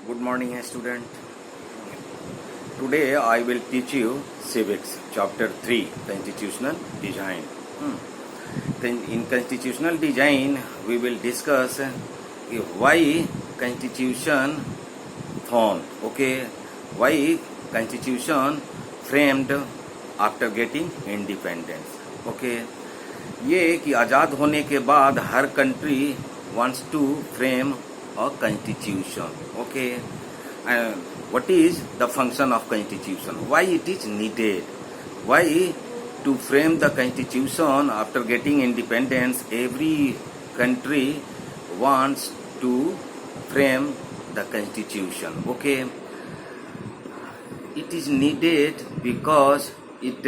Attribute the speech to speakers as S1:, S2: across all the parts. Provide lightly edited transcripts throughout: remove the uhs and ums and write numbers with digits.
S1: Good morning, student. Today I will teach you civics, chapter 3, constitutional design. In constitutional design, we will discuss why constitution formed. Okay, why constitution framed after getting independence. Okay, ये कि आज़ाद होने के बाद हर country wants to frame a constitution. Okay, and what is the function of constitution? Why it is needed? Why to frame the constitution after getting independence? Every country wants to frame the constitution. Okay, it is needed because it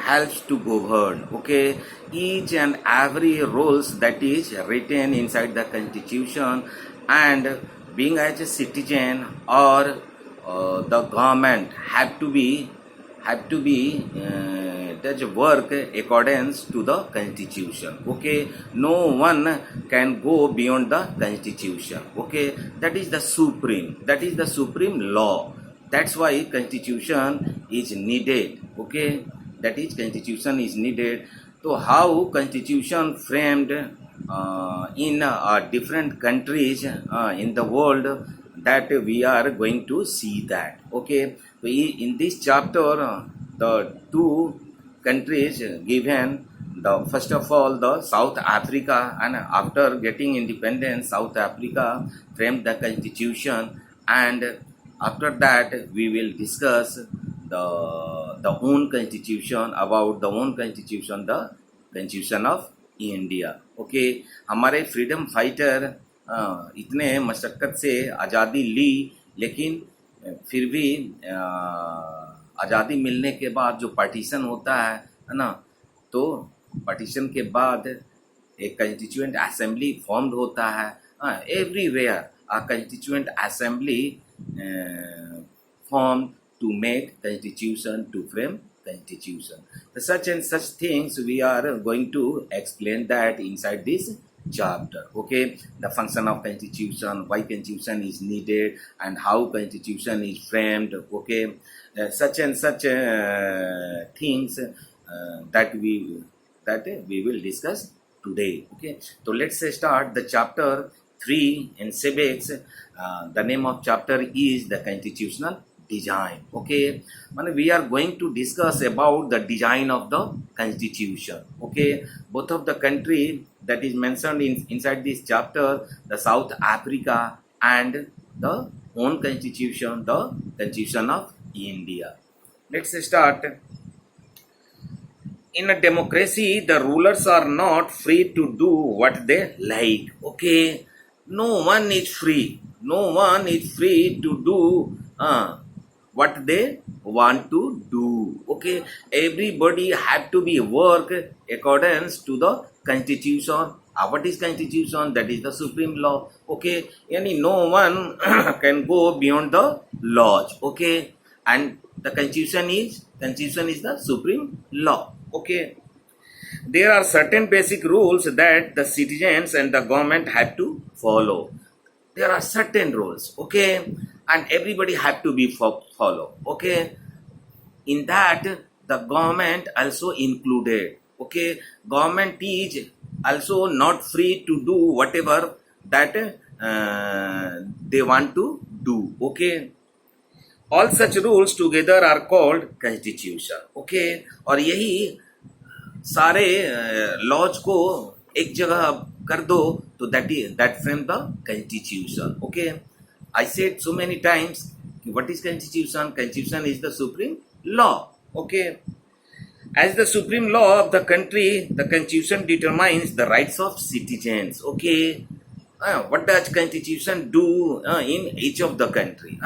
S1: helps to govern. Okay, each and every rules that is written inside the constitution, and being as a citizen or the government have to be does work accordance to the constitution. Okay, no one can go beyond the constitution. Okay, that is the supreme law. That's why constitution is needed. Okay, that is constitution is needed. So how constitution framed in different countries in the world, that we are going to see that. Okay, so in this chapter the two countries given, the first of all the South Africa, and after getting independence South Africa framed the constitution, and after that we will discuss the own constitution, about the own constitution, the constitution of India. Okay, हमारे freedom fighter इतने मशक्क़त से आज़ादी ली, लेकिन फिर भी आज़ादी मिलने के बाद जो पार्टीशन होता है ना, तो पार्टीशन के बाद एक कंस्टिट्यूएंट असेंबली फॉर्म्ड होता है. Everywhere a constituent assembly formed to make constitution, to frame constitution. Such and such things we are going to explain that inside this chapter. Okay, the function of constitution, why constitution is needed, and how constitution is framed. Okay, such and such things that we will discuss today. Okay, so let's start the chapter 3 in civics. The name of chapter is the constitutional design. Okay, we are going to discuss about the design of the constitution. Okay, both of the country that is mentioned inside this chapter, the South Africa and the own constitution, the constitution of India. Let's start. In a democracy, the rulers are not free to do what they like. Okay, no one is free to do what they want to do. Okay, everybody have to be work accordance to the constitution. What is constitution? That is the supreme law. Okay, no one can go beyond the laws. Okay, and the constitution is the supreme law. Okay, there are certain basic rules that the citizens and the government have to follow. There are certain rules, okay, and everybody have to be follow. Okay, in that the government also included. Okay, government is also not free to do whatever that they want to do. Okay, all such rules together are called constitution. Okay, और यही सारे laws को एक जगह कर दो तो that frame the constitution. Okay, I said so many times, what is constitution? Constitution is the supreme law. Okay, as the supreme law of the country, the constitution determines the rights of citizens. Okay, what does constitution do in each of the country?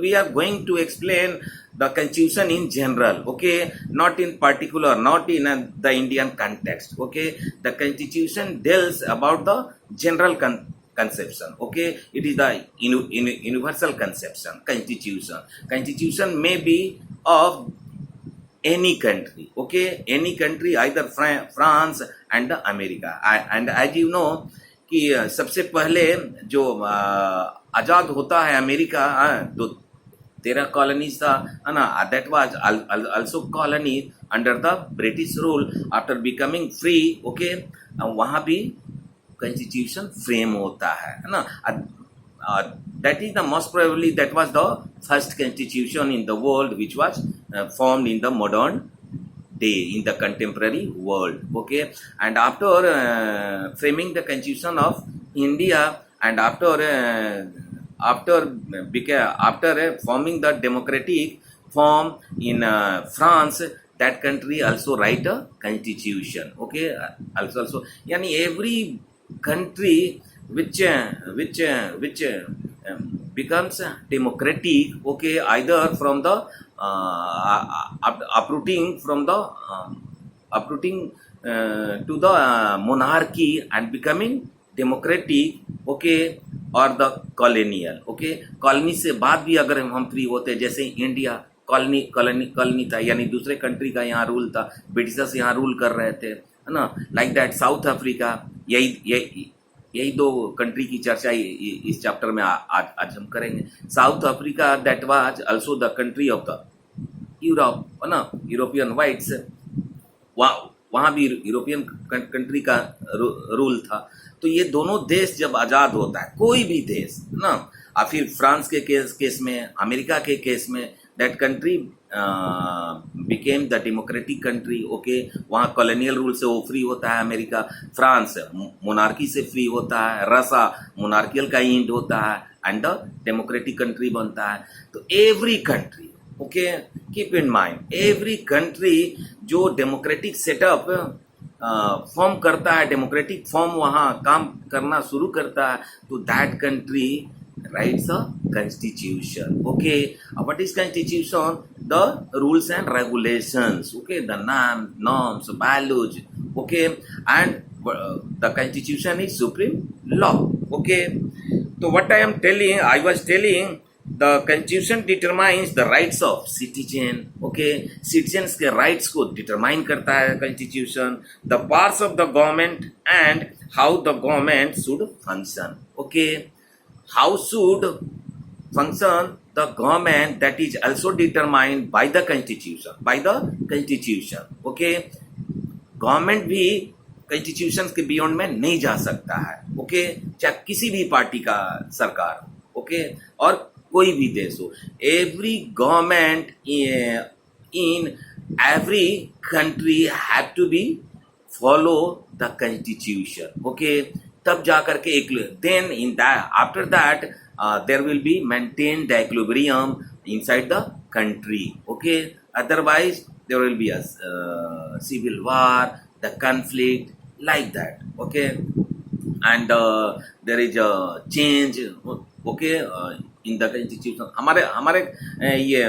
S1: We are going to explain the constitution in general. Okay, not in particular, not in the Indian context. Okay, the constitution deals about the general conception. Okay, it is the universal conception. Constitution may be of any country. Okay, any country, either France and America. And as you know, कि सबसे पहले जो आजाद होता है America, तो 13 colonies था, है ना, that was also colony under the British rule after becoming free, okay. वहाँ भी कॉन्स्टिट्यूशन फ्रेम होता है ना। That is the most probably that was the first constitution in the world which was formed in the modern day in the contemporary world, okay. And after framing the constitution of India, and after forming the democratic form in France, that country also write a constitution, okay. Also yani every country which becomes democratic, okay, either from the uprooting from the uprooting to the monarchy and becoming democratic, okay, or the colonial, okay. Colony से बाद भी अगर हम free होते, जैसे India colony था, यानी दूसरे कंट्री का यहाँ रूल था, ब्रिटिशर्स यहाँ रूल कर रहे थे, है ना। लाइक दैट साउथ अफ्रीका, यही दो कंट्री की चर्चा इस चैप्टर में आज हम करेंगे। South Africa that was also the country of the Europe, है ना, यूरोपियन वाइट्स, वहाँ भी यूरोपियन कंट्री का रूल था। तो ये दोनों देश जब आज़ाद होता है, कोई भी देश ना, और फिर फ्रांस के केस में, अमेरिका के केस में, that country became the democratic country, okay. वहाँ कॉलोनियल रूल से वो फ्री होता है अमेरिका, फ्रांस मोनार्की से फ्री होता है, रसा मोनार्कियल का एंड होता है, एंड द डेमोक्रेटिक कंट्री बनता है। तो every country, okay, keep in mind, every country जो डेमोक्रेटिक सेटअप फॉर्म करता है, डेमोक्रेटिक फॉर्म वहाँ काम करना शुरू करता है, तो that country writes a constitution, okay. What is constitution? The rules and regulations, okay, the norms, values, okay, and the constitution is supreme law, okay. So what I was telling, the constitution determines the rights of citizen, okay. Citizens के rights को determine करता है constitution, the parts of the government and how the government should function, okay. How should function the government, that is also determined by the constitution, okay. Government भी constitution के beyond में नहीं जा सकता है, ओके, चाहे किसी भी पार्टी का सरकार हो, ओके, और कोई भी देश हो। Every government in every country have to be follow the constitution, okay. तब जाकर के एक then in that after that there will be maintain the equilibrium inside the country, okay. Otherwise there will be a civil war, the conflict, like that, okay. And there is a change, okay, in the constitution. हमारे ये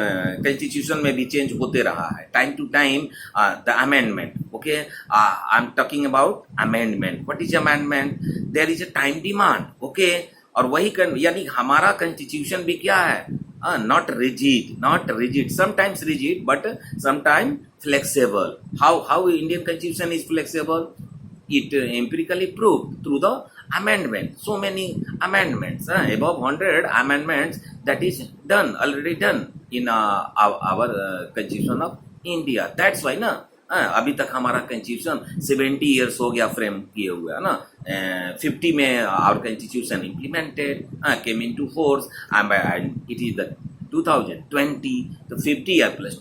S1: constitution में भी change होते रहा है time to time. The amendment, okay, I am talking about amendment. What is amendment? There is a time demand, okay. और वही यानी हमारा कॉन्स्टिट्यूशन भी क्या है? Not rigid, sometimes rigid but sometime flexible. How Indian constitution is flexible? It empirically proved through the amendment. So many amendments, above 100 amendments that is already done in our constitution of India. That's why ना अभी तक हमारा constitution 70 years हो गया frame किए हुए, है ना। 50 में our constitution implemented, came into force, and it is the 2020, तो 50 ईयर प्लस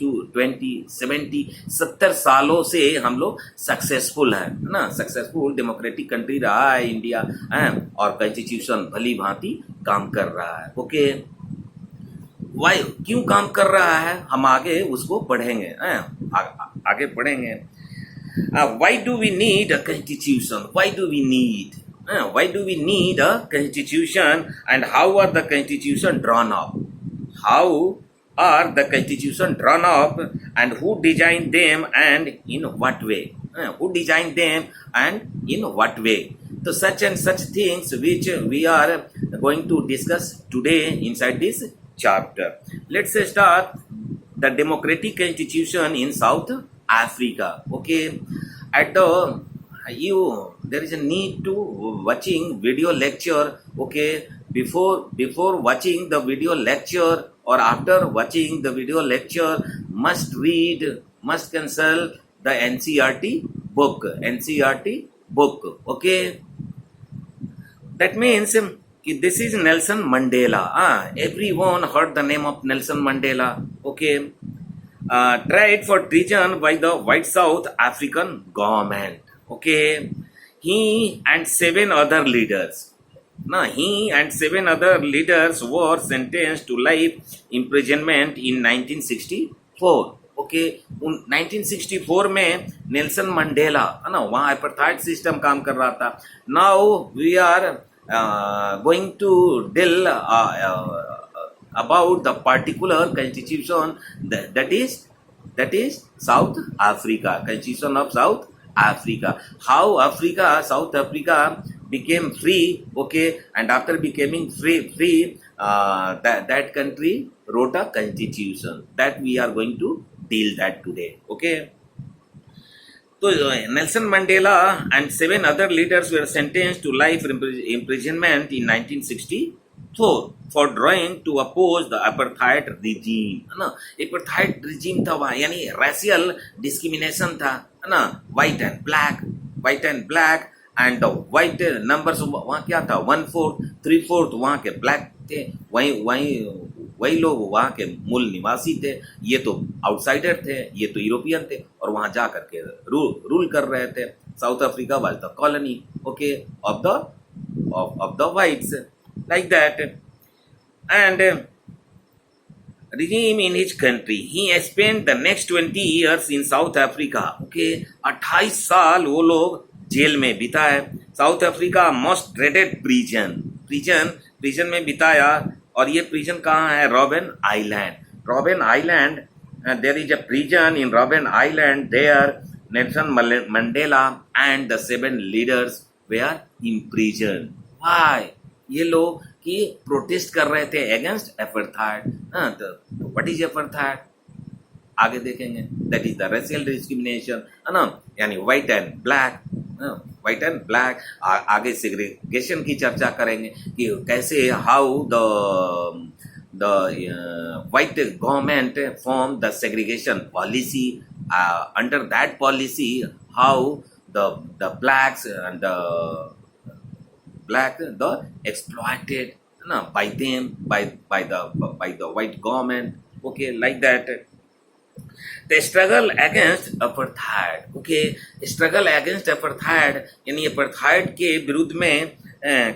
S1: 70 सालों से हम लोग सक्सेसफुल है ना। सक्सेसफुल डेमोक्रेटिक कंट्री रहा है इंडिया, और कॉन्स्टिट्यूशन भली भांति काम कर रहा है, ओके। वाई क्यों काम कर रहा है, हम आगे उसको पढ़ेंगे, आगे पढ़ेंगे। Why do we need a constitution? Why do we need a constitution, and how are the constitution drawn up? How are the constitution drawn up, and who designed them and in what way? Who designed them and in what way? So such and such things which we are going to discuss today inside this chapter. Let's start the democratic constitution in South Africa. Okay, at the there is a need to watching video lecture. Okay, before watching the video lecture or after watching the video lecture, must consult the NCERT book. NCERT book. Okay, that means this is Nelson Mandela. Everyone heard the name of Nelson Mandela. Okay, tried for treason by the White South African government. Okay, he and seven other leaders. Now, he and seven other leaders were sentenced to life imprisonment in 1964. Okay, 1964 में Nelson Mandela है ना, वहाँ apartheid system काम कर रहा था. Now we are going to deal about the particular constitution that is South Africa, constitution of South Africa. How South Africa became free. Okay, and after becoming free, that country wrote a constitution that we are going to deal that today. Okay. So Nelson Mandela and seven other leaders were sentenced to life imprisonment in 1964 for trying to oppose the apartheid regime. है ना, apartheid regime था वहाँ, यानी racial discrimination था, है ना, white and black and the white numbers वहाँ क्या था, 1/4, 3/4 वहाँ के black थे, वही लोग वहाँ के मूल निवासी थे. ये तो आउटसाइडर थे, ये तो यूरोपियन थे और वहाँ जा करके रूल कर रहे थे. South Africa was the colony, okay, of the whites, like that. And regime in his country, he spent the next 20 years in South Africa. Okay, 28 साल वो लोग जेल में बिताए. South Africa most dreaded prison में बिताया. और ये prison कहाँ है? Robin island. There is a prison in Robben Island. There Nelson Mandela and the seven leaders were imprisoned. Why? ये लोग की प्रोटेस्ट कर रहे थे अगेंस्ट अपार्थाइड. तो व्हाट इज अपार्थाइड आगे देखेंगे. That is the racial discrimination, है ना, यानी व्हाइट एंड ब्लैक. आगे सेग्रीगेशन की चर्चा करेंगे कि कैसे how the white government formed the segregation policy. Under that policy, how the blacks and the exploited by them by the white government. Okay, like that. The struggle against apartheid. Okay, struggle against apartheid यानी apartheid के विरुद्ध में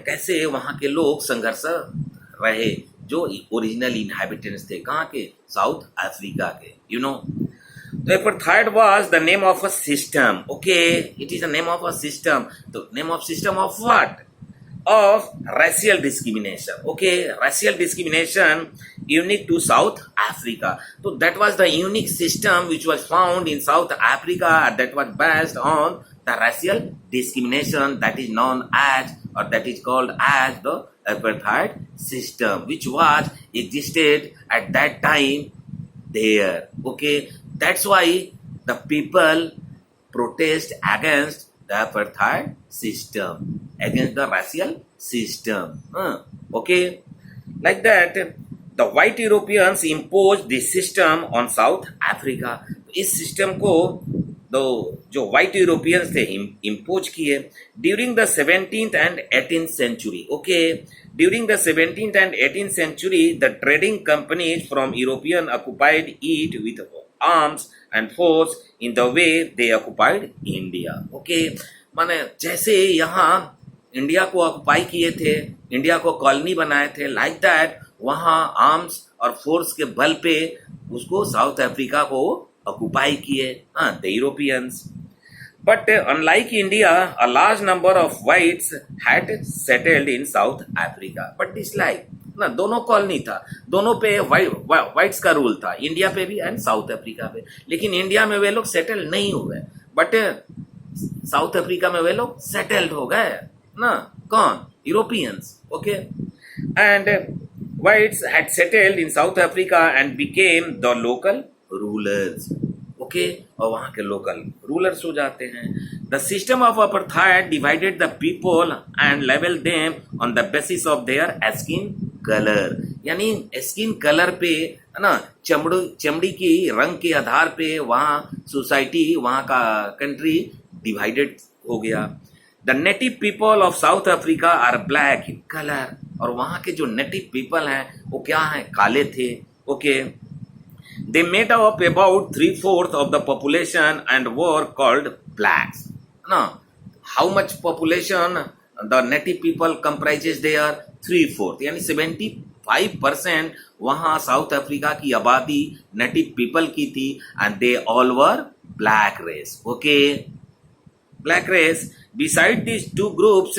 S1: कैसे वहाँ के लोग संघर्ष रहे जो ओरिजिनल इनहैबिटेंट्स थे. कहाँ के? साउथ अफ्रीका के. You know, the apartheid was the name of a system. Okay, it is a name of a system. The name of system of what? Of racial discrimination. Okay, racial discrimination unique to South Africa. So that was the unique system which was found in South Africa that was based on the racial discrimination that is known as, or that is called as, the apartheid system, which was existed at that time there. Okay, that's why the people protest against the apartheid system, against the racial system. Okay, like that. The white Europeans imposed this system on South Africa. इस system को जो white Europeans थे impose किए during the 17th and 18th century. Okay, during the 17th and 18th century, the trading companies from European occupied it with arms and force in the way they occupied India. Okay, माने जैसे यहाँ India को occupy किए थे, India को colony बनाए थे, like that वहाँ आर्म्स और फोर्स के बल पे उसको साउथ अफ्रीका को ऑक्युपाई किए the Europeans. But unlike India, a large number of whites had settled in South Africa. But dislike ना, दोनों कॉलोनी था, दोनों पे वाइट्स का रूल था, इंडिया पे भी एंड साउथ अफ्रीका पे. लेकिन इंडिया में वे लोग सेटल नहीं हुए, बट साउथ अफ्रीका में वे लोग सेटल्ड हो गए ना. कौन? Europeans. Okay, and whites had settled in South Africa and became the local rulers. Okay, और वहाँ के लोकल रूलर्स हो जाते हैं. The system of apartheid divided the people and labeled them on the basis of their skin color. यानी skin colour पे है ना, चमड़ी की रंग के आधार पे वहाँ सोसाइटी, वहाँ का कंट्री डिवाइडेड हो गया. The native people of South Africa are black in colour. और वहाँ के जो नेटिव पीपल हैं वो क्या हैं, काले थे. Okay, they made up about 3/4 of the population and were called blacks. Now, how much population the native people comprises there? 3/4, यानी 75% वहाँ साउथ अफ्रीका की आबादी नेटिव पीपल की थी, and they all were black race. Okay, black race. Beside these two groups,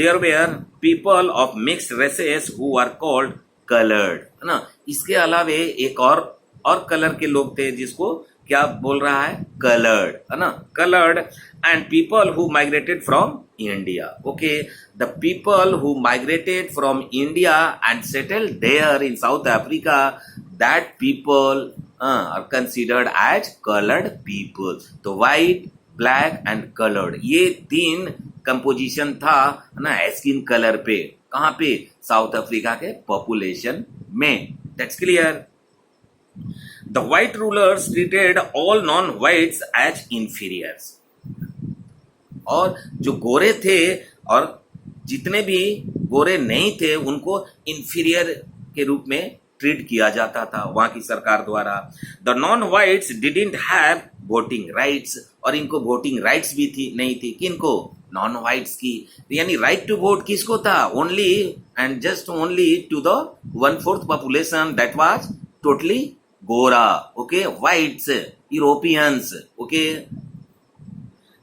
S1: there were people of mixed races who are called colored. है ना. इसके अलावे एक और कलर के लोग थे जिसको क्या बोल रहा है, कलर्ड. है ना, coloured. And people who migrated from India. Okay, the people who migrated from India and settled there in South Africa, that people are considered as coloured people. तो व्हाइट, ब्लैक एंड कलर्ड, ये तीन composition था ना skin colour पे. कहाँ पे, South Africa के population में. That's clear. The white rulers treated all non whites as inferiors. और जो गोरे थे और जितने भी गोरे नहीं थे उनको इंफीरियर के रूप में ट्रीट किया जाता था वहां की सरकार द्वारा. The non whites didn't have voting rights. और इनको वोटिंग राइट्स भी थी नहीं थी. किनको, नॉन व्हाइट्स की. यानी राइट टू वोट किसको था, only and just only to the 1/4 population that was totally गोरा. Okay, whites, Europeans. Okay,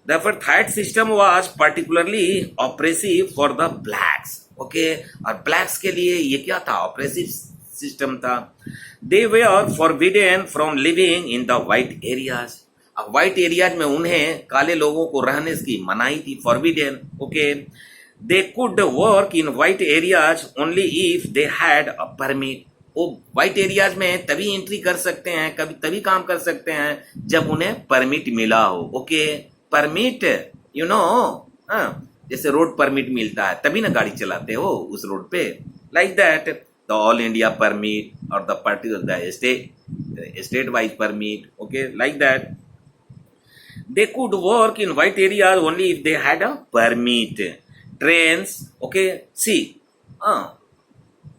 S1: the apartheid system was particularly oppressive for the blacks. Okay, और ब्लैक्स के लिए ये क्या था, ऑप्रेसिव सिस्टम था. They were forbidden from living in the white areas. अब white areas में उन्हें काले लोगों को रहने की मनाही थी, forbidden. Okay, they could work in white areas only if they had a permit. वो व्हाइट एरियाज में तभी एंट्री कर सकते हैं, कभी तभी काम कर सकते हैं जब उन्हें परमिट मिला हो. ओके, परमिट, यू नो, जैसे रोड परमिट मिलता है तभी ना गाड़ी चलाते हो उस रोड पे. Like that the all India permit और the particular state wise permit. Okay, like that they could work in white areas only if they had a permit. Trains, okay, see,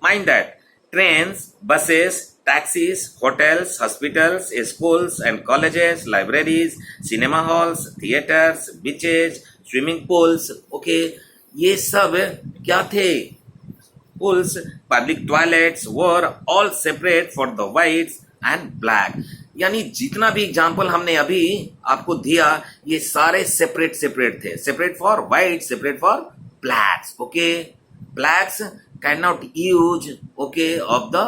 S1: mind that trains, buses, taxis, hotels, hospitals, schools and colleges, libraries, cinema halls, theaters, beaches, swimming pools. Okay, ये सब क्या थे, pools, public toilets were all separate for the whites and black. यानी जितना भी example हमने अभी आपको दिया ये सारे सेपरेट थे. Separate for white, separate for blacks. Okay, blacks can not use okay of the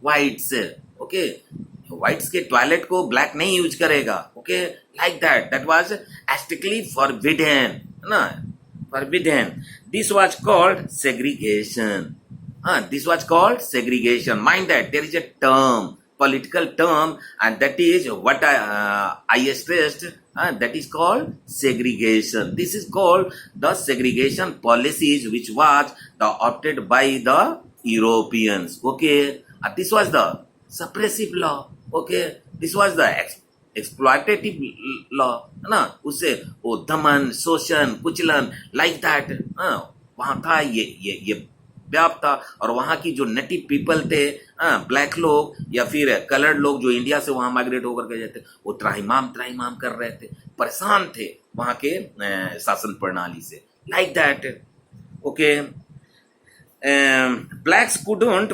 S1: whites. Okay, whites के टॉयलेट को ब्लैक नहीं यूज करेगा. Okay, like that was strictly forbidden ना, forbidden. This was called segregation. This was called segregation. Mind that there is a term, political term, and that is what I stressed. That is called segregation. This is called the segregation policies which was adopted by the Europeans. Okay, this was the suppressive law. Okay, this was the exploitative law. ना, उससे वो दमन, शोषण, कुचलन, like that. वहाँ था ये व्याप्त था. और वहाँ की जो नेटिव पीपल थे, ब्लैक लोग या फिर कलर्ड लोग जो इंडिया से वहाँ माइग्रेट होकर के जाते, वो त्राहिमाम कर रहे थे, परेशान थे वहाँ के शासन प्रणाली से. Like that. Okay, blacks couldn't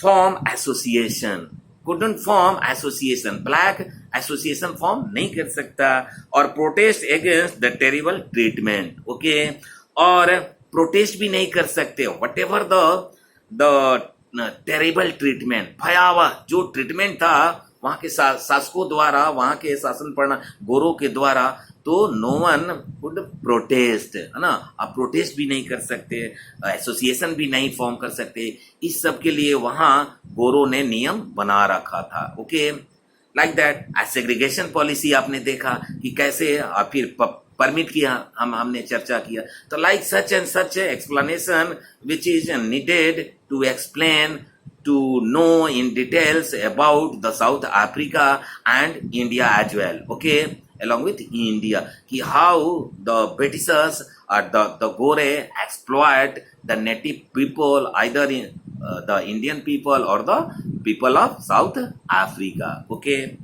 S1: form association. Black association form नहीं कर सकता और protest against the terrible treatment. Okay, और प्रोटेस्ट भी नहीं कर सकते. What ever the terrible treatment, भयावह जो ट्रीटमेंट था वहां के शासकों द्वारा, वहां के शासन प्रणाली गोरों के द्वारा, तो नो वन वुड प्रोटेस्ट, है ना. आप प्रोटेस्ट भी नहीं कर सकते, एसोसिएशन भी नहीं फॉर्म कर सकते. इस सब के लिए वहां गोरों ने नियम बना रखा था. Okay, like that segregation policy आपने देखा कि कैसे फिर परमिट किया, हमने चर्चा किया. तो like such and such explanation which is needed to explain to know in details about the South Africa and India as well, okay, along with India, ki how the Britishers or the Gore exploit the native people, either in the Indian people or the people of South Africa, okay.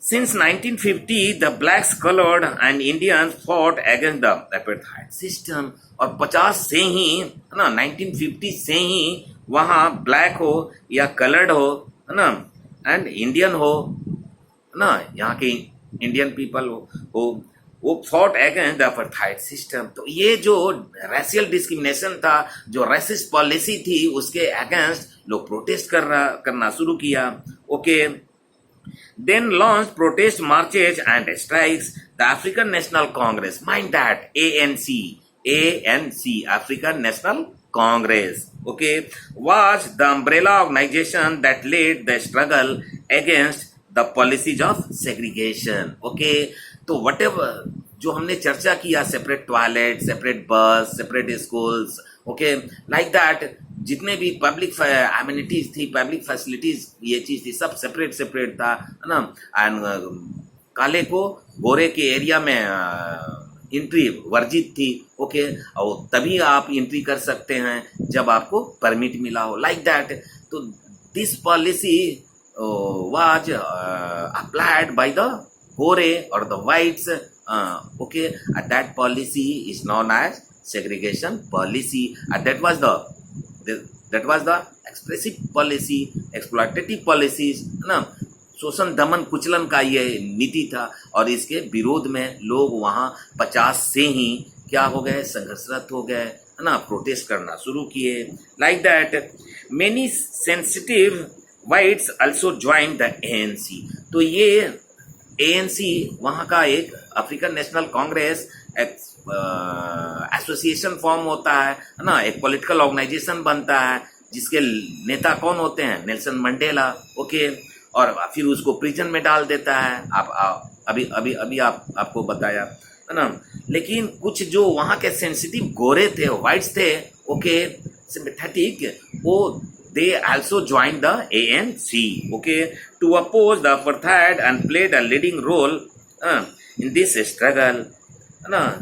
S1: Since 1950, the blacks, colored and Indians fought against the apartheid system. और 50 से ही है ना, 1950 से ही वहाँ black हो या coloured हो, है ना, एंड इंडियन हो, है ना, यहाँ के इंडियन पीपल हो वो fought against the apartheid system. तो ये जो रेशियल डिस्क्रिमिनेशन था, जो रेसिस्ट पॉलिसी थी, उसके अगेंस्ट लोग प्रोटेस्ट करना शुरू किया, okay. Then launched protest marches and strikes. The African National Congress, mind that, ANC, African National Congress, okay, was the umbrella organization that led the struggle against the policies of segregation, okay. तो whatever जो हमने चर्चा किया, separate toilet, separate बस, separate schools, okay, like that, जितने भी public amenities थी, public facilities, ये चीज थी, सब सेपरेट सेपरेट था, है ना. एंड काले को गोरे के एरिया में एंट्री वर्जित थी, ओके, और तभी आप एंट्री कर सकते हैं जब आपको परमिट मिला हो, लाइक दैट. तो this policy was applied by the गोरे और the whites, okay, that policy is known as segregation policy, and that was the expressive policy, exploitative policies, ना, शोषण दमन कुचलन का ये नीति था. और इसके विरोध में लोग वहाँ 50 से ही क्या हो गए, संघर्षरत हो गए, है ना, प्रोटेस्ट करना शुरू किए, like that. Many sensitive whites also join the ANC. तो ये ANC वहाँ का एक African National Congress association form होता है ना, एक पॉलिटिकल ऑर्गेनाइजेशन बनता है, जिसके नेता कौन होते हैं, नेल्सन मंडेला, ओके. और फिर उसको प्रिजन में डाल देता है, आप अभी आपको बताया, है ना. लेकिन कुछ जो वहाँ के सेंसिटिव गोरे थे, वाइट्स थे, ओके, सिंपैथेटिक, वो they also joined the ANC, okay, to oppose the apartheid and played a leading role in this struggle.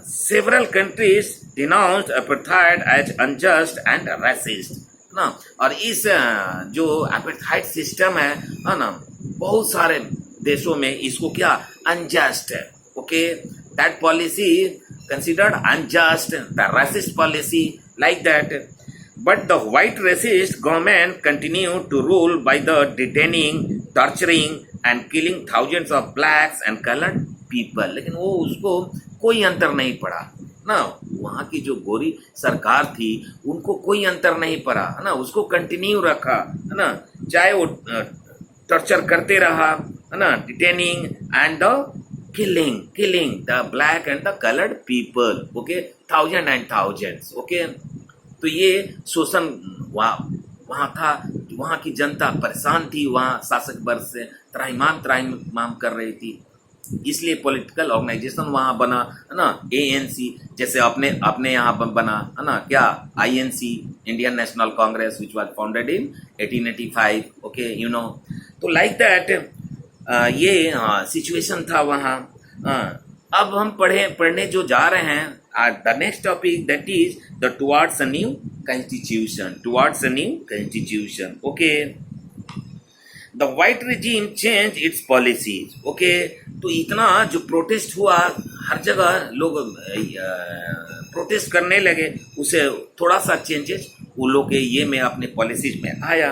S1: Several countries denounced apartheid as unjust and racist. ना, और इस जो apartheid system है ना, बहुत सारे देशों में इसको क्या unjust है, okay, that policy considered unjust, the racist policy, like that. But the white racist government continued to rule by the detaining, torturing and killing thousands of blacks and colored people. लेकिन वो उसको कोई अंतर नहीं पड़ा ना, वहाँ की जो गोरी सरकार थी उनको कोई अंतर नहीं पड़ा, है ना, उसको कंटिन्यू रखा, है ना, चाहे वो टॉर्चर करते रहा, है ना, detaining and the killing the black and the colored people, okay, thousands and thousands, okay. तो ये शोषण वहाँ था, वहाँ की जनता परेशान थी, वहाँ शासक वर्ग से त्राहिमाम कर रही थी, इसलिए पॉलिटिकल ऑर्गेनाइजेशन वहाँ बना, है ना, ANC, जैसे अपने यहाँ बना, है ना, क्या INC, Indian national Congress, which was founded in 1885, okay, you know. तो लाइक दैट ये सिचुएशन था वहाँ. अब हम पढ़ने जो जा रहे हैं, the next topic, that is the towards a new constitution, okay. The white regime changed its policies, okay. तो इतना जो प्रोटेस्ट हुआ, हर जगह लोग प्रोटेस्ट करने लगे, उसे थोड़ा सा चेंजेस उन लोग के ये में अपने पॉलिसीज में आया.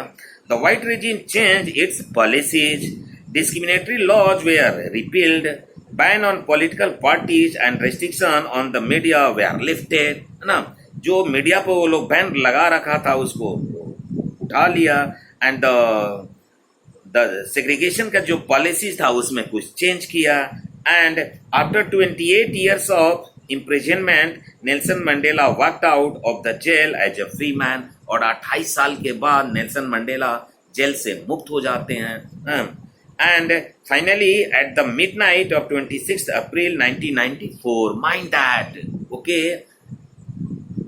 S1: The white regime changed its policies. Discriminatory laws were repealed. Ban on political parties and restriction on the media were lifted, है ना. जो मीडिया पे वो लोग बैन लगा रखा था उसको उठा लिया. एंड द सेग्रीगेशन का जो पॉलिसीज था उसमें कुछ चेंज किया. And after 28 years of imprisonment, Nelson Mandela walked out of the jail as a free man. और 28 साल के बाद नेल्सन मंडेला जेल से मुक्त हो जाते हैं. And finally, at the midnight of 26th April 1994, mind that, okay,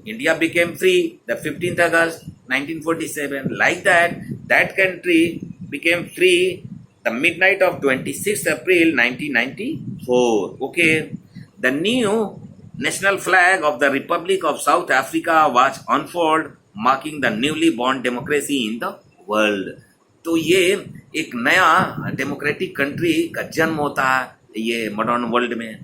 S1: India became free the 15th August 1947. Like that, that country became free the midnight of 26th April 1994. Okay, the new national flag of the Republic of South Africa was unfurled, marking the newly born democracy in the world. तो ये एक नया democratic country का जन्म होता है ये modern world में.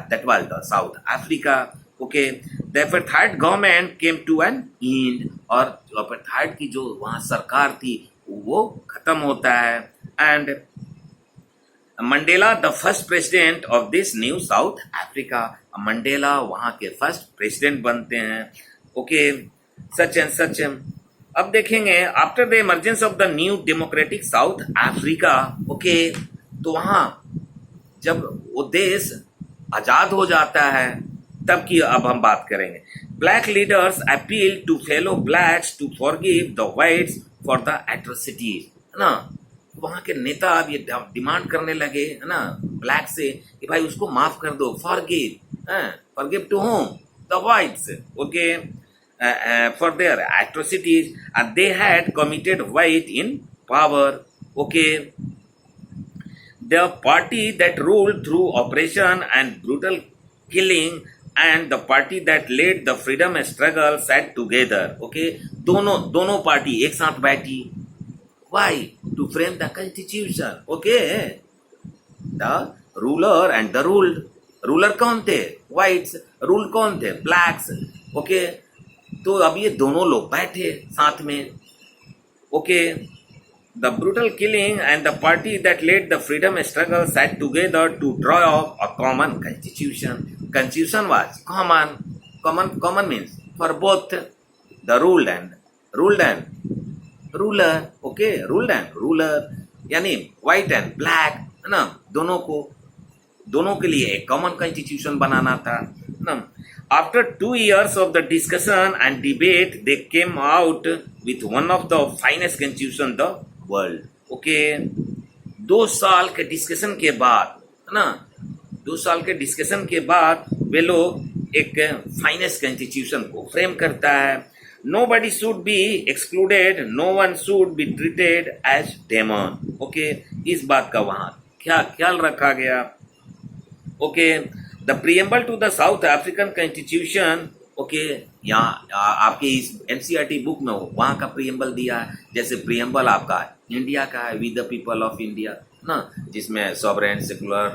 S1: That was the South Africa. Okay, the apartheid government came to an end, और अपार्थाइड की जो वहाँ सरकार थी वो खत्म होता है. And Mandela the first president of this new South Africa. Mandela वहाँ के फर्स्ट प्रेसिडेंट बनते हैं. Okay, such and such. अब देखेंगे after the emergence of the new democratic South Africa. Okay, तो वहाँ जब वो देश आजाद हो जाता है तब की अब हम बात करेंगे. Black leaders appeal to fellow blacks to forgive the whites for the atrocities, है ना. वहाँ के नेता अब ये डिमांड करने लगे, है ना, ब्लैक से कि भाई उसको माफ कर दो. Forgive to whom? The whites. Okay, for their atrocities they had committed white in power. Okay, the party that ruled through oppression and brutal killing and the party that led the freedom struggle sat together. Okay, दोनों party एक साथ बैठी. Why? To frame the constitution. Okay, the ruler and the ruled. Ruler कौन थे? Whites. Rule कौन थे? Blacks. Okay, तो अब ये दोनों लोग बैठे साथ में. Okay, the brutal killing and the party that led the freedom struggle sat together to draw up a common constitution. Constitution was common means for both the ruled and ruler. Okay, ruled and ruler यानी white and black, है ना, दोनों के लिए एक common constitution बनाना था ना. After 2 years of the discussion and debate, they came out with one of the finest constitution the world. Okay, 2 साल के डिस्कशन के बाद, है ना, 2 साल के डिस्कशन के बाद वे लोग एक फाइनेस्ट कॉन्स्टिट्यूशन को फ्रेम करता है. Nobody should be excluded, no one should be treated as demon. Okay, इस बात का वहाँ क्या ख्याल रखा गया. Okay, the preamble to the South African Constitution. Okay, यहाँ आपके इस एनसीईआरटी बुक में हो वहाँ का प्रियम्बल दिया है. जैसे प्रियम्बल आपका इंडिया का है, we the people of India ना, जिसमें sovereign secular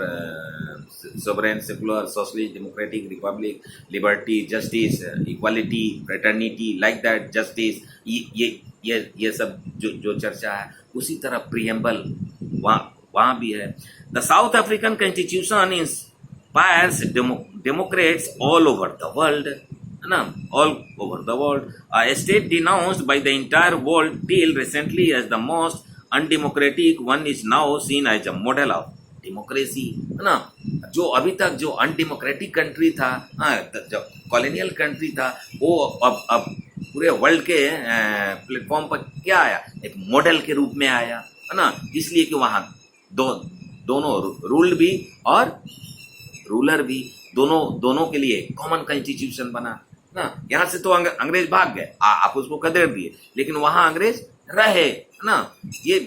S1: socialist democratic republic liberty justice equality fraternity like that justice ये सब जो चर्चा है उसी तरह प्रियम्बल वहाँ भी है. The south African constitution inspires democrats all over the world, all over the world. A state denounced by the entire world till recently as the most undemocratic one is now seen as a model of democracy, है ना. जो अभी तक जो undemocratic country था, जो colonial country था, वो अब पूरे वर्ल्ड के प्लेटफॉर्म पर क्या आया, एक मॉडल के रूप में आया, है ना. इसलिए कि वहाँ दोनों रूल्ड भी और रूलर भी, दोनों के लिए कॉमन कॉन्स्टिट्यूशन बना ना. यहाँ से तो अंग्रेज भाग गए, आप उसको कदर दिए, लेकिन वहाँ अंग्रेज रहे ना. ये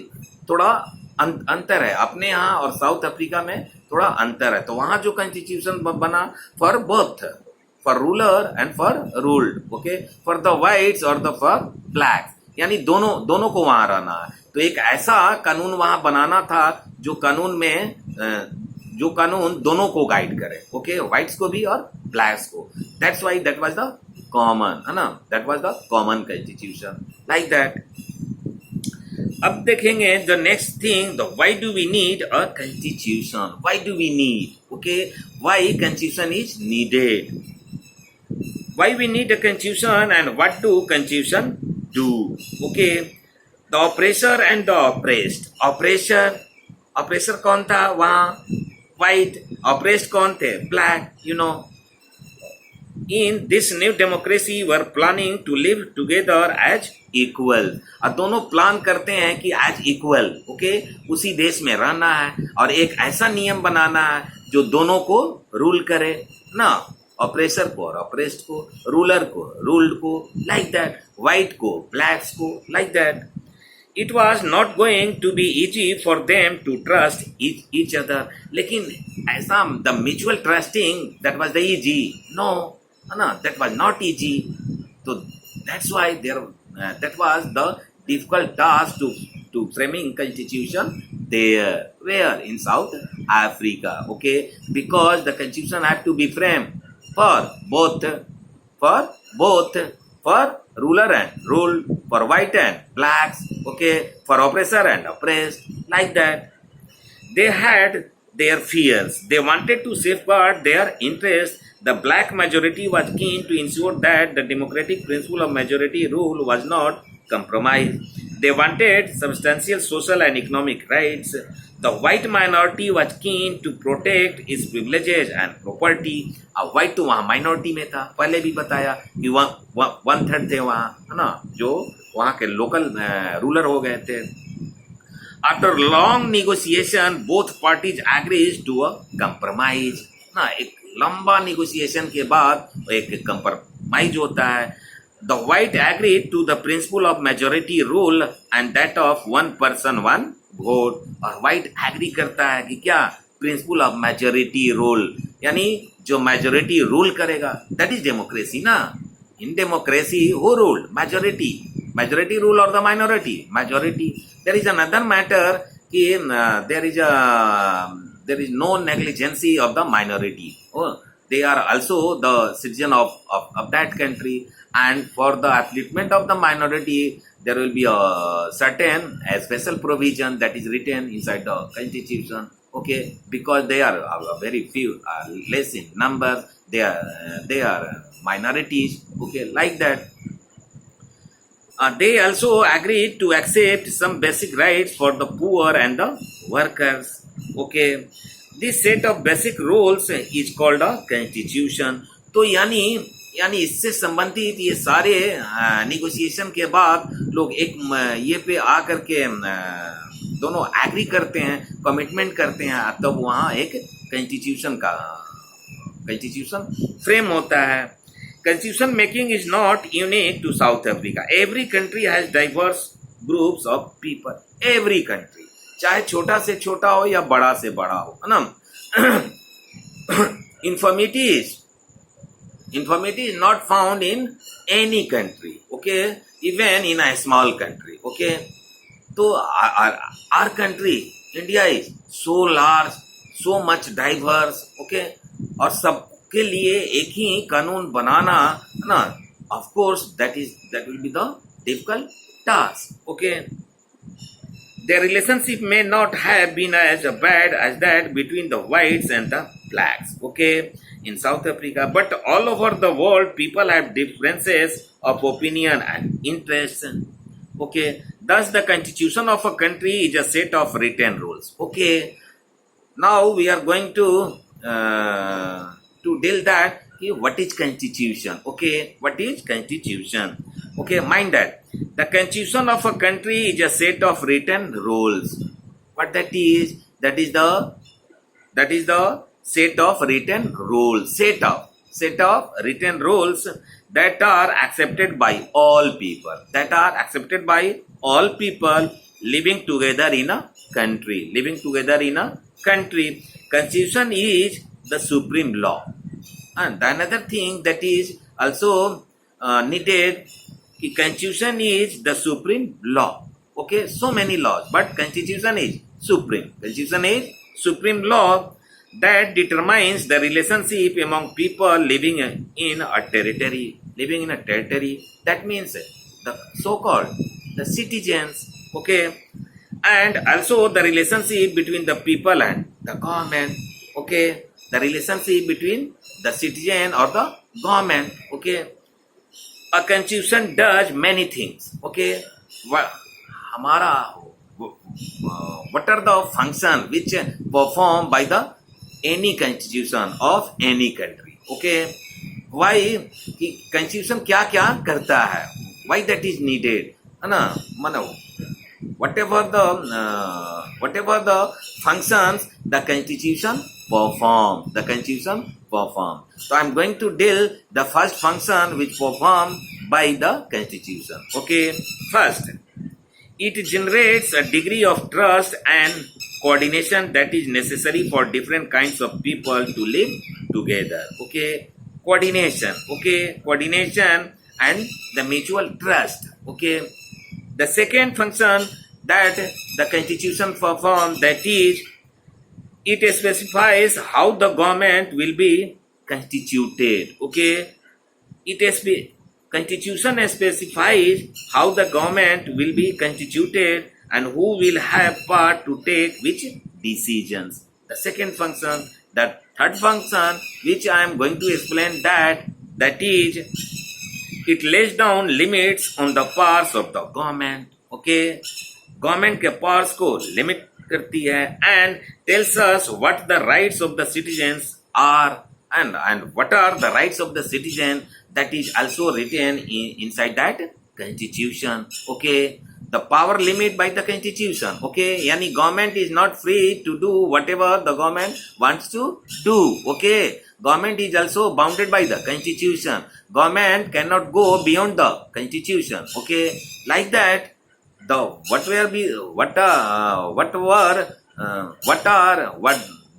S1: थोड़ा अंतर है अपने यहाँ और साउथ अफ्रीका में, थोड़ा अंतर है. तो वहाँ जो कॉन्स्टिट्यूशन बना for both, for ruler and for ruled. Okay, for the whites और द फॉर ब्लैक, यानी दोनों को वहाँ रहना है. तो एक ऐसा कानून वहाँ बनाना था जो कानून दोनों को गाइड करे. ओके, व्हाइट्स को भी और ब्लैक्स को. That's why that was the common, है ना, that was the common constitution like that. अब देखेंगे the next thing, the why do we need a constitution. Why do we need, okay, why constitution is needed. Why we need a constitution and what do constitution do. Okay, the oppressor and the oppressed. Oppressor कौन था वहाँ? White. Oppressed कौन थे? Black. in this new democracy were planning to live together as equal. अब दोनों plan करते हैं कि as equal, ओके, उसी देश में रहना है और एक ऐसा नियम बनाना है जो दोनों को रूल करे ना, ऑपरेसर को और ऑपरेस्ड को, रूलर को रूल्ड को, लाइक दैट, व्हाइट को ब्लैक्स को, like that. It was not going to be easy for them to trust each other. लेकिन ऐसा the mutual trusting that was the easy. No, that was not easy. So that's why that was the difficult task to framing constitution there. Where? In South Africa. Okay, because the constitution had to be framed for both for ruler and ruled, for white and blacks, okay, for oppressor and oppressed, like that. They had their fears. They wanted to safeguard their interests. The black majority was keen to ensure that the democratic principle of majority rule was not compromised. They wanted substantial social and economic rights. The white minority was keen to protect its privileges and property. अब white तो वहाँ minority में था, पहले भी बताया कि 1/3 थे वहाँ, है ना, जो वहाँ के लोकल रूलर हो गए थे. After long negotiation, both parties agreed to a compromise. ना एक लंबा negotiation के बाद एक compromise होता है. The white agreed to the principle of majority rule and that of one person one vote. और white agree करता है कि क्या, principle of majority rule, यानी जो majority rule करेगा, that is democracy ना. In democracy who ruled? Majority rule or the minority? Majority. There is another matter कि there is no negligence of the minority. Oh, they are also the citizen of that country, and for the upliftment of the minority there will be a certain special provision that is written inside the constitution, okay, because they are very few, less in numbers, they are minorities, okay, like that. They also agreed to accept some basic rights for the poor and the workers, okay. This set of basic rules is called a constitution. तो यानी इससे संबंधित ये सारे negotiation के बाद लोग एक ये पे आकर के दोनों एग्री करते हैं, कमिटमेंट करते हैं, तब वहाँ एक कंस्टिट्यूशन फ्रेम होता है. Constitution making is not unique to South Africa. Every country has diverse groups of people. Every country, चाहे छोटा से छोटा हो या बड़ा से बड़ा हो, है ना. Infirmity is not found in any country, okay, even in a small country, okay. So our country, India, is so large, so much diverse, okay, और सबके लिए एक ही कानून बनाना, है ना, of course that will be the difficult task, okay. Their relationship may not have been as bad as that between the whites and the blacks, okay, in South Africa. But all over the world, people have differences of opinion and interests, okay. Thus, the constitution of a country is a set of written rules, okay. Now, we are going to deal that what is constitution, okay. What is constitution? Okay, mind that the constitution of a country is a set of written rules. What that is the set of written rules. Set of written rules that are accepted by all people. Living together in a country. Constitution is the supreme law. And another thing that is also needed, constitution is the supreme law, okay. So many laws, but constitution is supreme. Constitution is supreme law that determines the relationship among people living in a territory. That means the so-called the citizens, okay, and also the relationship between the people and the government, okay. The relationship between the citizen or the government, okay. A constitution does many things, okay. What are the functions which performed by the any constitution of any country, okay. Why कि constitution क्या क्या करता है, Y that is needed, है ना, मानो whatever the functions the constitution perform. So I'm going to deal the first function which performed by the constitution. Okay, first, it generates a degree of trust and coordination that is necessary for different kinds of people to live together. Okay, coordination and the mutual trust. Okay, the second function that the constitution performs, that is, it specifies how the government will be constituted. Okay, constitution specifies how the government will be constituted and who will have part to take which decisions. The second function, the third function which I am going to explain, that is, it lays down limits on the powers of the government. Okay, government के powers को limit करती है and tells us what the rights of the citizens are and what are the rights of the citizen, that is also written inside that constitution. Okay, the power limit by the constitution. Okay, yani government is not free to do whatever the government wants to do. Okay, government is also bounded by the constitution. Government cannot go beyond the constitution. Okay, like that, the what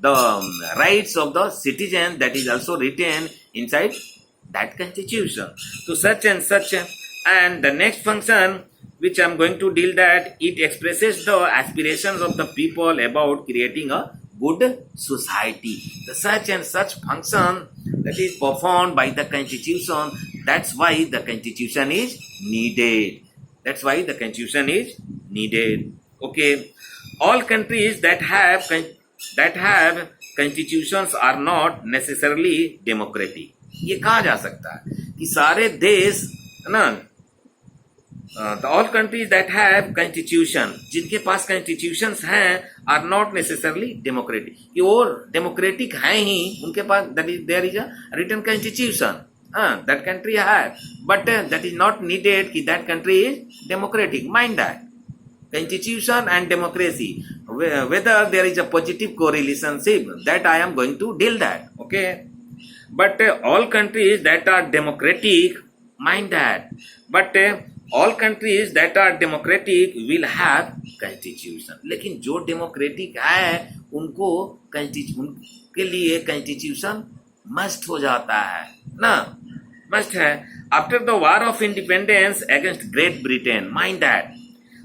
S1: the rights of the citizen, that is also written inside that constitution. So such and such, and the next function which I am going to deal, that it expresses the aspirations of the people about creating a good society. The such and such function that is performed by the constitution, that's why the constitution is needed. That's why the constitution is needed. Okay, all countries that have constitutions are not necessarily democratic. ये कहा जा सकता है कि सारे देश, है ना, all countries that have constitution, जिनके पास constitutions हैं, are not necessarily democratic. कि वो democratic हैं ही, उनके पास there is a written constitution. That country has, but that is not needed कि that country is democratic. Mind that. Constitution and democracy, whether there is a positive correlationship, that I am going to deal that. Okay, but all countries that are democratic, mind that, but all countries that are democratic will have constitution. लेकिन जो democratic है उनको उनके लिए constitution must हो जाता है ना, must है. After the war of independence against Great Britain, mind that,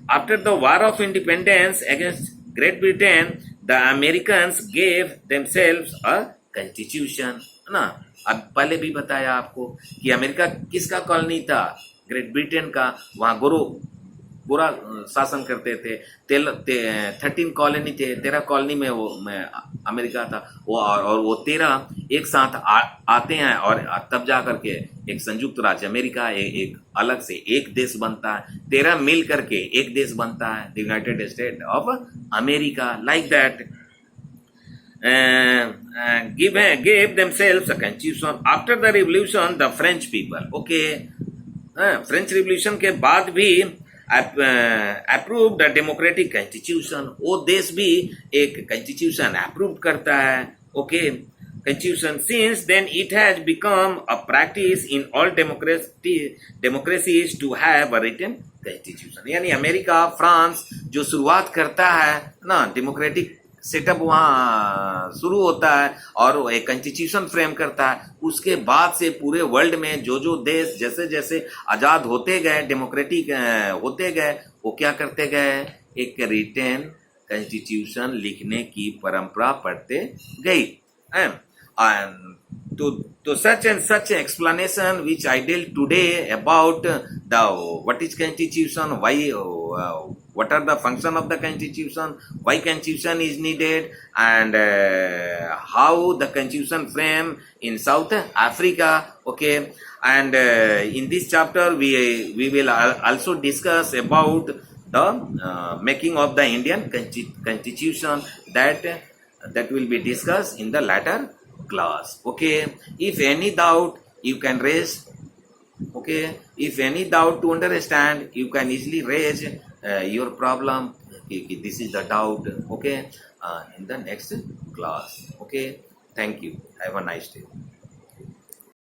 S1: after the war of independence against Great Britain, the Americans gave themselves a constitution. ना, अब पहले भी बताया आपको कि अमेरिका किसका कॉलोनी था, ग्रेट ब्रिटेन का. वहां बुरा शासन करते थे. 13 कॉलोनी थे, 13 कॉलोनी में वो अमेरिका था. वो और वो 13 एक साथ आते हैं और तब जा करके एक संयुक्त राज्य अमेरिका, एक अलग से एक देश बनता है. 13 मिल करके एक देश बनता है, the United state of America. Like that gave themselves a constitution. After the revolution, the French people, okay, French revolution के बाद भी अप्रूव्ड डेमोक्रेटिक कॉन्स्टिट्यूशन. वो देश भी एक कॉन्स्टिट्यूशन अप्रूव करता है. Okay, constitution. Since then, it has become a practice in all democracies to have a written constitution. यानी अमेरिका, फ्रांस जो शुरुआत करता है ना, डेमोक्रेटिक सेटअप वहाँ शुरू होता है और एक कॉन्स्टिट्यूशन फ्रेम करता है. उसके बाद से पूरे वर्ल्ड में जो देश जैसे जैसे आज़ाद होते गए, डेमोक्रेटिक होते गए, वो क्या करते गए, एक रिटन कॉन्स्टिट्यूशन लिखने की परंपरा पढ़ते गई. तो such and such explanation which I deal today about the what is constitution, why, what are the function of the constitution, why constitution is needed, and how the constitution frame in South Africa. Okay, and in this chapter we will also discuss about the making of the Indian constitution, that will be discussed in the latter class. Okay, if any doubt you can raise. Okay, if any doubt to understand, you can easily raise your problem. Okay, this is the doubt. Okay, in the next class. Okay, thank you. Have a nice day.